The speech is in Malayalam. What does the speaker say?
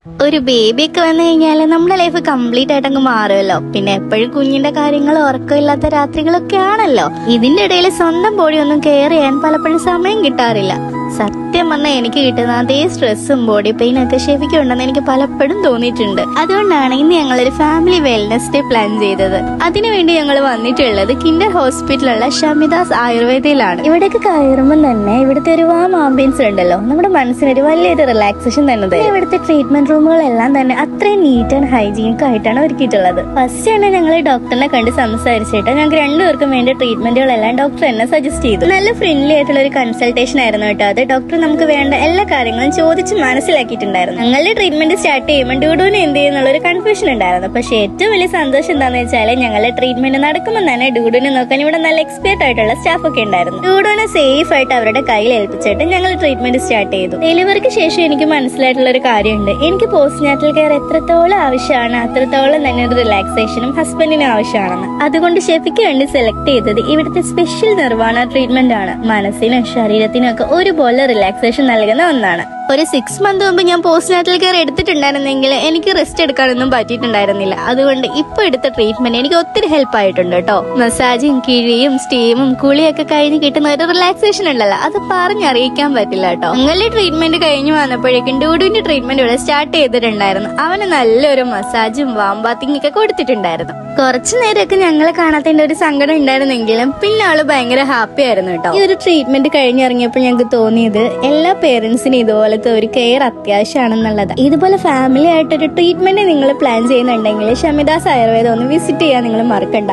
ഒരു ബേബിയൊക്കെ വന്നു കഴിഞ്ഞാല് നമ്മുടെ ലൈഫ് കംപ്ലീറ്റ് ആയിട്ട് അങ്ങ് മാറുമല്ലോ. പിന്നെ എപ്പോഴും കുഞ്ഞിന്റെ കാര്യങ്ങൾ ഉറക്കമില്ലാത്ത രാത്രികളൊക്കെ ആണല്ലോ. ഇതിന്റെ ഇടയിൽ സ്വന്തം ബോഡി ഒന്നും കെയർ ചെയ്യാൻ പലപ്പോഴും സമയം കിട്ടാറില്ല. സത്യം പറഞ്ഞാൽ എനിക്ക് കിട്ടുന്ന അതേ സ്ട്രെസ്സും ബോഡി പെയിനും ഒക്കെ ഷെഫിക്ക് ഉണ്ടെന്ന് എനിക്ക് പലപ്പോഴും തോന്നിയിട്ടുണ്ട്. അതുകൊണ്ടാണ് ഇന്ന് ഞങ്ങളൊരു ഫാമിലി വെൽനെസ് ഡേ പ്ലാൻ ചെയ്തത്. അതിനുവേണ്ടി ഞങ്ങൾ വന്നിട്ടുള്ളത് കിൻഡർ ഹോസ്പിറ്റലുള്ള ഷമിദാസ് ആയുർവേദയിലാണ്. ഇവിടേക്ക് കയറുമ്പോൾ തന്നെ ഇവിടുത്തെ ഒരു വാം ആംബിയൻസ് ഉണ്ടല്ലോ, നമ്മുടെ മനസ്സിനൊരു വലിയൊരു റിലാക്സേഷൻ തന്നെ. ഇവിടുത്തെ ട്രീറ്റ്മെന്റ് റൂമുകളെല്ലാം തന്നെ അത്രയും നീറ്റ് ആൻഡ് ഹൈജീനിക് ആയിട്ടാണ് ഒരുക്കിയിട്ടുള്ളത്. ഫസ്റ്റ് തന്നെ ഞങ്ങൾ ഡോക്ടറിനെ കണ്ട് സംസാരിച്ചിട്ട് ഞങ്ങൾക്ക് രണ്ടുപേർക്കും വേണ്ട ട്രീറ്റ്മെന്റുകളെല്ലാം ഡോക്ടർ എന്നെ സജസ്റ്റ് ചെയ്തു. നല്ല ഫ്രണ്ട്ലി ആയിട്ടുള്ള ഒരു കൺസൾട്ടേഷൻ ആയിരുന്നു കേട്ടോ അത്. ഡോക്ടർ നമുക്ക് വേണ്ട എല്ലാ കാര്യങ്ങളും ചോദിച്ച് മനസ്സിലാക്കിയിട്ടുണ്ടായിരുന്നു. ഞങ്ങളുടെ ട്രീറ്റ്മെന്റ് സ്റ്റാർട്ട് ചെയ്യുമ്പോൾ ഡൂഡുവിന് എന്ത് ചെയ്യുന്നുള്ള ഒരു കൺഫ്യൂഷൻ ഉണ്ടായിരുന്നു. പക്ഷെ ഏറ്റവും വലിയ സന്തോഷം എന്താണെന്ന് വെച്ചാൽ ഞങ്ങളുടെ ട്രീറ്റ്മെന്റ് നടക്കുമ്പോൾ തന്നെ ഡൂഡുവിനെ നോക്കാൻ ഇവിടെ നല്ല എക്സ്പേർട്ട് ആയിട്ടുള്ള സ്റ്റാഫ് ഒക്കെ ഉണ്ടായിരുന്നു. ഡൂഡുവിനെ സേഫ് ആയിട്ട് അവരുടെ കയ്യിൽ ഏൽപ്പിച്ചിട്ട് ഞങ്ങൾ ട്രീറ്റ്മെന്റ് സ്റ്റാർട്ട് ചെയ്തു. ഡെലിവറിക്ക് ശേഷം എനിക്ക് മനസ്സിലായിട്ടുള്ള ഒരു കാര്യമുണ്ട്. എനിക്ക് പോസ്റ്റ് നാറ്റൽ കെയർ എത്രത്തോളം ആവശ്യമാണ് അത്രത്തോളം തന്നെ ഒരു റിലാക്സേഷനും ഹസ്ബൻഡിനും ആവശ്യമാണെന്ന്. അതുകൊണ്ട് ഷെഫിക്ക് വേണ്ടി സെലക്ട് ചെയ്തത് ഇവിടുത്തെ സ്പെഷ്യൽ നിർവ്വാണ ട്രീറ്റ്മെന്റ് ആണ്. മനസ്സിനും ശരീരത്തിനും ഒക്കെ ഒരുപോലെ റിലാക്സേഷൻ നൽകുന്ന ഒന്നാണ്. ഒരു 6 month മുമ്പ് ഞാൻ പോസ്റ്റ് നാറ്റൽ കെയർ എടുത്തിട്ടുണ്ടായിരുന്നെങ്കിൽ എനിക്ക് റെസ്റ്റ് എടുക്കാനൊന്നും പറ്റിയിട്ടുണ്ടായിരുന്നില്ല. അതുകൊണ്ട് ഇപ്പൊ എടുത്ത ട്രീറ്റ്മെന്റ് എനിക്ക് ഒത്തിരി ഹെൽപ്പ് ആയിട്ടുണ്ട് കേട്ടോ. മസാജും കിഴിയും സ്റ്റീമും കുളിയൊക്കെ കഴിഞ്ഞ് കിട്ടുന്ന ഒരു റിലാക്സേഷൻ ഉണ്ടല്ലോ, അത് പറഞ്ഞറിയിക്കാൻ പറ്റില്ല കേട്ടോ. ഞങ്ങളുടെ ട്രീറ്റ്മെന്റ് കഴിഞ്ഞ് വന്നപ്പോഴേക്കും ഡൂഡുവിന്റെ ട്രീറ്റ്മെന്റ് ഇവിടെ സ്റ്റാർട്ട് ചെയ്തിട്ടുണ്ടായിരുന്നു. അവന് നല്ലൊരു മസാജും വാം ബാത്തിങ് ഒക്കെ കൊടുത്തിട്ടുണ്ടായിരുന്നു. കുറച്ചു നേരമൊക്കെ ഞങ്ങളെ കാണാത്തതിന്റെ ഒരു സങ്കടം ഉണ്ടായിരുന്നെങ്കിലും പിന്നെ ആള് ഭയങ്കര ഹാപ്പി ആയിരുന്നു കേട്ടോ. ഈ ഒരു ട്രീറ്റ്മെന്റ് കഴിഞ്ഞിറങ്ങിയപ്പോൾ ഞങ്ങൾക്ക് തോന്നിയത് എല്ലാ പേരൻസിനും ഇതുപോലത്തെ ഒരു കെയർ അത്യാവശ്യമാണെന്നുള്ളത്. ഇതുപോലെ ഫാമിലി ആയിട്ടൊരു ട്രീറ്റ്മെന്റ് നിങ്ങൾ പ്ലാൻ ചെയ്യുന്നുണ്ടെങ്കിൽ ഷമിദാസ് ആയുർവേദം ഒന്ന് വിസിറ്റ് ചെയ്യാൻ നിങ്ങൾ മറക്കണ്ട.